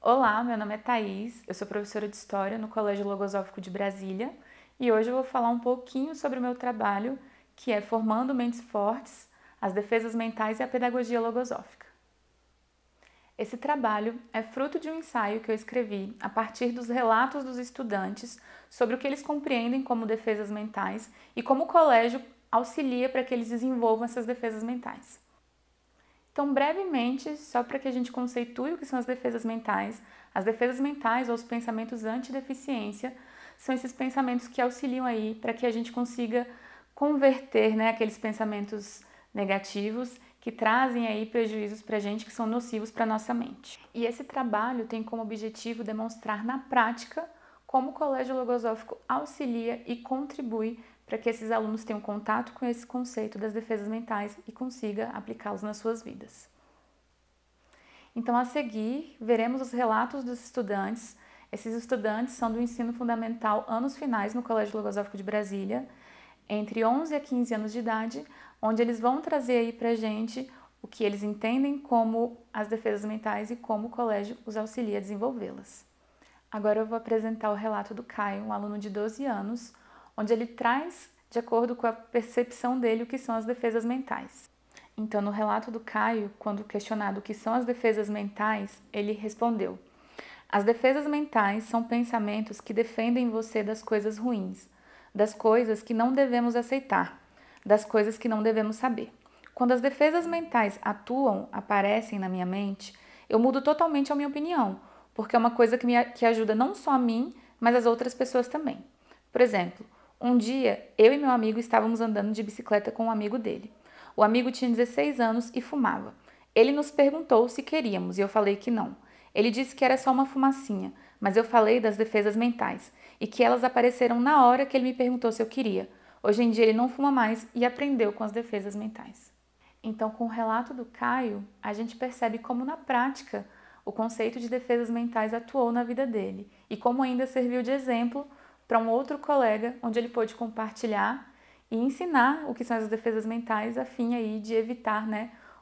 Olá, meu nome é Thaís, eu sou professora de História no Colégio Logosófico de Brasília e hoje eu vou falar um pouquinho sobre o meu trabalho, que é Formando Mentes Fortes, as Defesas Mentais e a Pedagogia Logosófica. Esse trabalho é fruto de um ensaio que eu escrevi a partir dos relatos dos estudantes sobre o que eles compreendem como defesas mentais e como o colégio auxilia para que eles desenvolvam essas defesas mentais. Então, brevemente, só para que a gente conceitue o que são as defesas mentais ou os pensamentos antideficiência são esses pensamentos que auxiliam aí para que a gente consiga converter, aqueles pensamentos negativos que trazem aí prejuízos para a gente, que são nocivos para a nossa mente. E esse trabalho tem como objetivo demonstrar na prática como o Colégio Logosófico auxilia e contribui para que esses alunos tenham contato com esse conceito das defesas mentais e consiga aplicá-los nas suas vidas. Então, a seguir, veremos os relatos dos estudantes. Esses estudantes são do ensino fundamental anos finais no Colégio Logosófico de Brasília, entre 11 a 15 anos de idade, onde eles vão trazer aí pra gente o que eles entendem como as defesas mentais e como o colégio os auxilia a desenvolvê-las. Agora eu vou apresentar o relato do Caio, um aluno de 12 anos, onde ele traz, de acordo com a percepção dele, o que são as defesas mentais. Então, no relato do Caio, quando questionado o que são as defesas mentais, ele respondeu: as defesas mentais são pensamentos que defendem você das coisas ruins, das coisas que não devemos aceitar, das coisas que não devemos saber. Quando as defesas mentais atuam, aparecem na minha mente, eu mudo totalmente a minha opinião, porque é uma coisa que ajuda não só a mim, mas as outras pessoas também. Por exemplo, um dia eu e meu amigo estávamos andando de bicicleta com um amigo dele. O amigo tinha 16 anos e fumava. Ele nos perguntou se queríamos e eu falei que não. Ele disse que era só uma fumacinha, mas eu falei das defesas mentais e que elas apareceram na hora que ele me perguntou se eu queria. Hoje em dia ele não fuma mais e aprendeu com as defesas mentais. Então, com o relato do Caio, a gente percebe como na prática o conceito de defesas mentais atuou na vida dele e como ainda serviu de exemplo para um outro colega, onde ele pôde compartilhar e ensinar o que são as defesas mentais a fim aí de evitar,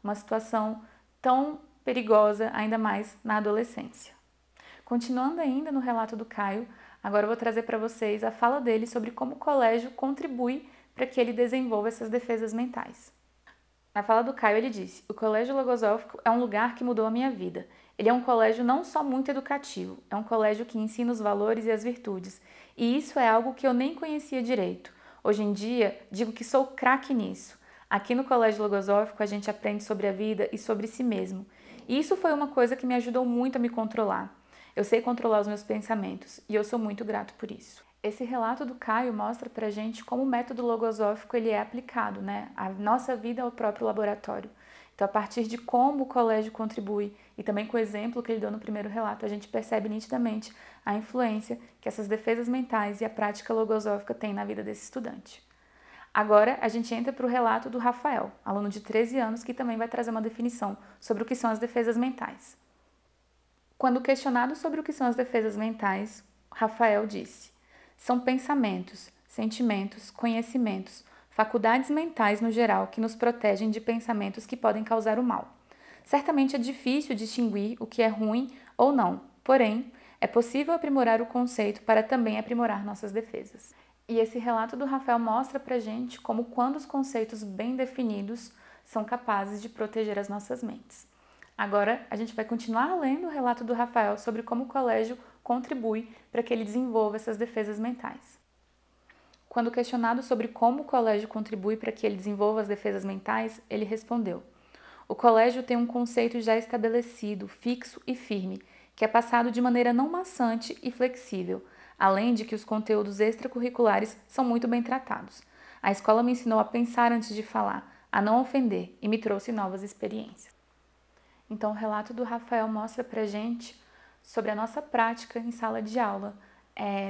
uma situação tão perigosa, ainda mais na adolescência. Continuando ainda no relato do Caio, agora eu vou trazer para vocês a fala dele sobre como o colégio contribui para que ele desenvolva essas defesas mentais. Na fala do Caio, ele disse: o Colégio Logosófico é um lugar que mudou a minha vida. Ele é um colégio não só muito educativo, é um colégio que ensina os valores e as virtudes. E isso é algo que eu nem conhecia direito. Hoje em dia, digo que sou craque nisso. Aqui no Colégio Logosófico, a gente aprende sobre a vida e sobre si mesmo. E isso foi uma coisa que me ajudou muito a me controlar. Eu sei controlar os meus pensamentos e eu sou muito grato por isso. Esse relato do Caio mostra pra gente como o método logosófico ele é aplicado, A nossa vida é o próprio laboratório. Então, a partir de como o colégio contribui e também com o exemplo que ele deu no primeiro relato, a gente percebe nitidamente a influência que essas defesas mentais e a prática logosófica têm na vida desse estudante. Agora, a gente entra para o relato do Rafael, aluno de 13 anos, que também vai trazer uma definição sobre o que são as defesas mentais. Quando questionado sobre o que são as defesas mentais, Rafael disse: são pensamentos, sentimentos, conhecimentos, faculdades mentais no geral que nos protegem de pensamentos que podem causar o mal. Certamente é difícil distinguir o que é ruim ou não, porém, é possível aprimorar o conceito para também aprimorar nossas defesas. E esse relato do Rafael mostra pra gente como quando os conceitos bem definidos são capazes de proteger as nossas mentes. Agora, a gente vai continuar lendo o relato do Rafael sobre como o colégio contribui para que ele desenvolva essas defesas mentais. Quando questionado sobre como o colégio contribui para que ele desenvolva as defesas mentais, ele respondeu: o colégio tem um conceito já estabelecido, fixo e firme, que é passado de maneira não maçante e flexível, além de que os conteúdos extracurriculares são muito bem tratados. A escola me ensinou a pensar antes de falar, a não ofender e me trouxe novas experiências. Então, o relato do Rafael mostra pra gente sobre a nossa prática em sala de aula,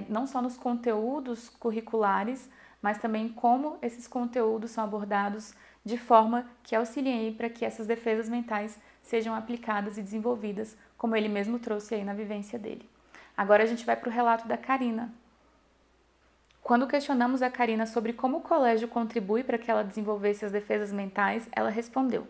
não só nos conteúdos curriculares, mas também como esses conteúdos são abordados de forma que auxiliem para que essas defesas mentais sejam aplicadas e desenvolvidas, como ele mesmo trouxe aí na vivência dele. Agora a gente vai para o relato da Karina. Quando questionamos a Karina sobre como o colégio contribui para que ela desenvolvesse as defesas mentais, ela respondeu: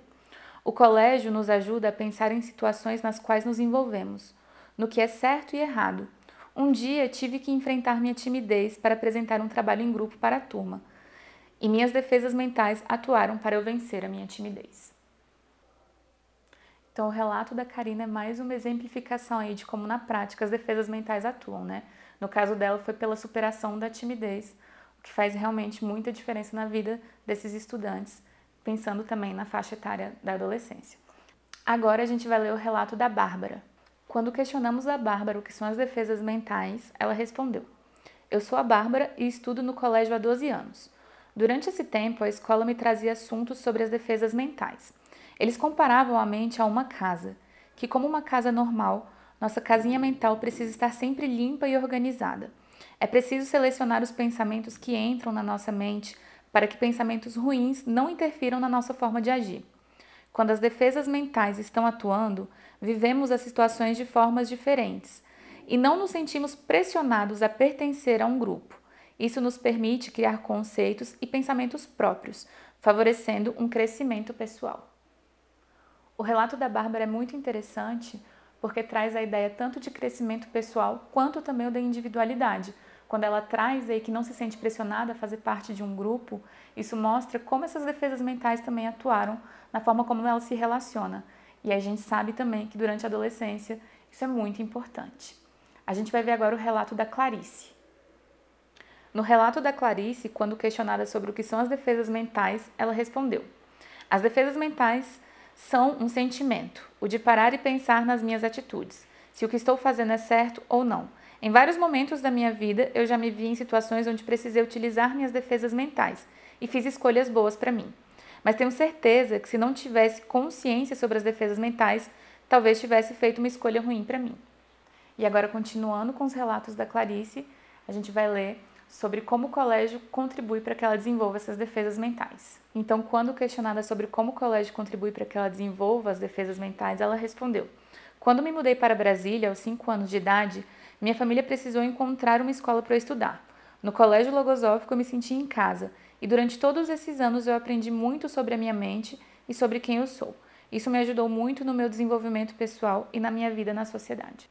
o colégio nos ajuda a pensar em situações nas quais nos envolvemos. no que é certo e errado. Um dia tive que enfrentar minha timidez para apresentar um trabalho em grupo para a turma, e minhas defesas mentais atuaram para eu vencer a minha timidez. Então, o relato da Karina é mais uma exemplificação aí de como na prática as defesas mentais atuam, né? No caso dela foi pela superação da timidez, o que faz realmente muita diferença na vida desses estudantes, pensando também na faixa etária da adolescência. Agora a gente vai ler o relato da Bárbara. Quando questionamos a Bárbara o que são as defesas mentais, ela respondeu: Eu sou a Bárbara e estudo no colégio há 12 anos. Durante esse tempo, a escola me trazia assuntos sobre as defesas mentais. Eles comparavam a mente a uma casa, que como uma casa normal, nossa casinha mental precisa estar sempre limpa e organizada. É preciso selecionar os pensamentos que entram na nossa mente para que pensamentos ruins não interfiram na nossa forma de agir. Quando as defesas mentais estão atuando, vivemos as situações de formas diferentes e não nos sentimos pressionados a pertencer a um grupo. Isso nos permite criar conceitos e pensamentos próprios, favorecendo um crescimento pessoal. O relato da Bárbara é muito interessante porque traz a ideia tanto de crescimento pessoal quanto também o da individualidade. Quando ela traz aí que não se sente pressionada a fazer parte de um grupo, isso mostra como essas defesas mentais também atuaram na forma como ela se relaciona. E a gente sabe também que durante a adolescência isso é muito importante. A gente vai ver agora o relato da Clarice. No relato da Clarice, quando questionada sobre o que são as defesas mentais, ela respondeu: As defesas mentais são um sentimento, o de parar e pensar nas minhas atitudes, se o que estou fazendo é certo ou não. Em vários momentos da minha vida, eu já me vi em situações onde precisei utilizar minhas defesas mentais e fiz escolhas boas para mim. Mas tenho certeza que se não tivesse consciência sobre as defesas mentais, talvez tivesse feito uma escolha ruim para mim. E agora, continuando com os relatos da Clarice, a gente vai ler sobre como o colégio contribui para que ela desenvolva essas defesas mentais. Então, quando questionada sobre como o colégio contribui para que ela desenvolva as defesas mentais, ela respondeu: Quando me mudei para Brasília, aos 5 anos de idade, minha família precisou encontrar uma escola para eu estudar. No Colégio Logosófico eu me senti em casa, e durante todos esses anos eu aprendi muito sobre a minha mente e sobre quem eu sou. Isso me ajudou muito no meu desenvolvimento pessoal e na minha vida na sociedade.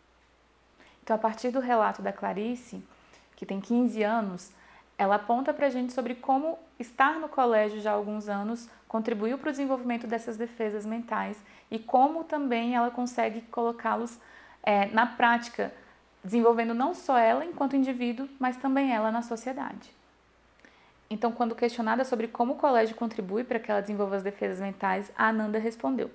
Então, a partir do relato da Clarice, que tem 15 anos, ela aponta para a gente sobre como estar no colégio já há alguns anos contribuiu para o desenvolvimento dessas defesas mentais e como também ela consegue colocá-los na prática, desenvolvendo não só ela enquanto indivíduo, mas também ela na sociedade. Então, quando questionada sobre como o colégio contribui para que ela desenvolva as defesas mentais, a Ananda respondeu: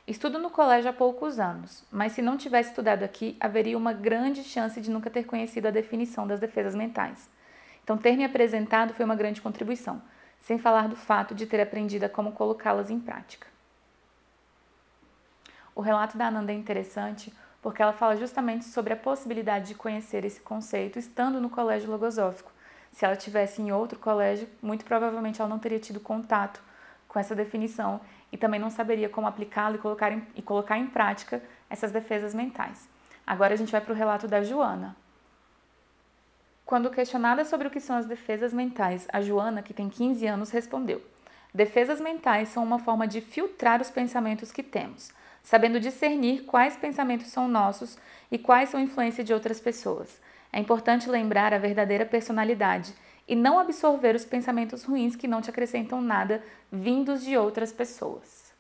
Estudo no colégio há poucos anos, mas se não tivesse estudado aqui, haveria uma grande chance de nunca ter conhecido a definição das defesas mentais. Então, ter me apresentado foi uma grande contribuição, sem falar do fato de ter aprendido a como colocá-las em prática. O relato da Ananda é interessante porque ela fala justamente sobre a possibilidade de conhecer esse conceito estando no colégio logosófico. Se ela estivesse em outro colégio, muito provavelmente ela não teria tido contato com essa definição e também não saberia como aplicá-la e colocar em prática essas defesas mentais. Agora a gente vai para o relato da Joana. Quando questionada sobre o que são as defesas mentais, a Joana, que tem 15 anos, respondeu: Defesas mentais são uma forma de filtrar os pensamentos que temos, sabendo discernir quais pensamentos são nossos e quais são influência de outras pessoas. É importante lembrar a verdadeira personalidade e não absorver os pensamentos ruins que não te acrescentam nada vindos de outras pessoas.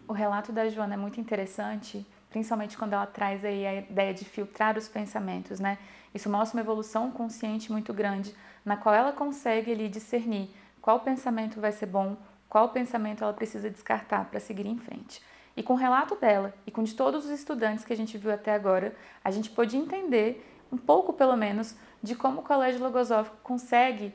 O relato da Joana é muito interessante, principalmente quando ela traz aí a ideia de filtrar os pensamentos, né? Isso mostra uma evolução consciente muito grande, na qual ela consegue ali discernir qual pensamento vai ser bom, qual pensamento ela precisa descartar para seguir em frente. E com o relato dela e com de todos os estudantes que a gente viu até agora, a gente pôde entender um pouco, pelo menos, de como o Colégio Logosófico consegue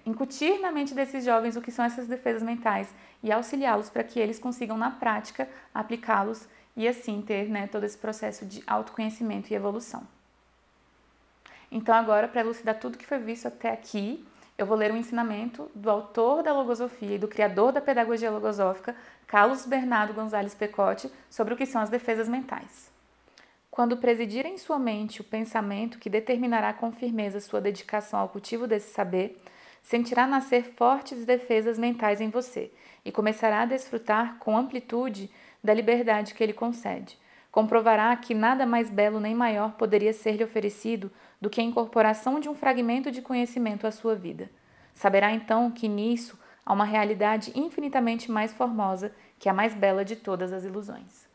incutir na mente desses jovens o que são essas defesas mentais e auxiliá-los para que eles consigam, na prática, aplicá-los e assim ter, né, todo esse processo de autoconhecimento e evolução. Então agora, para elucidar tudo que foi visto até aqui, eu vou ler um ensinamento do autor da logosofia e do criador da pedagogia logosófica, Carlos Bernardo Gonzalez Pecote, sobre o que são as defesas mentais. Quando presidir em sua mente o pensamento que determinará com firmeza sua dedicação ao cultivo desse saber, sentirá nascer fortes defesas mentais em você e começará a desfrutar com amplitude da liberdade que ele concede. comprovará que nada mais belo nem maior poderia ser-lhe oferecido do que a incorporação de um fragmento de conhecimento à sua vida. Saberá então que nisso há uma realidade infinitamente mais formosa que a mais bela de todas as ilusões.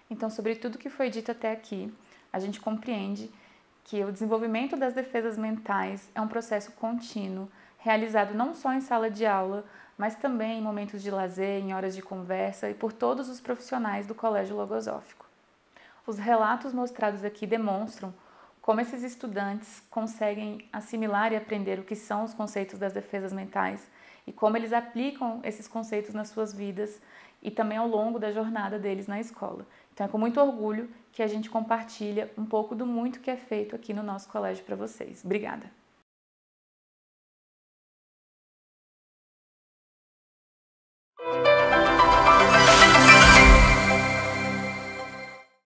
Então, sobre tudo que foi dito até aqui, a gente compreende que o desenvolvimento das defesas mentais é um processo contínuo, realizado não só em sala de aula, mas também em momentos de lazer, em horas de conversa e por todos os profissionais do Colégio Logosófico. Os relatos mostrados aqui demonstram como esses estudantes conseguem assimilar e aprender o que são os conceitos das defesas mentais e como eles aplicam esses conceitos nas suas vidas e também ao longo da jornada deles na escola. Então é com muito orgulho que a gente compartilha um pouco do muito que é feito aqui no nosso colégio para vocês. Obrigada!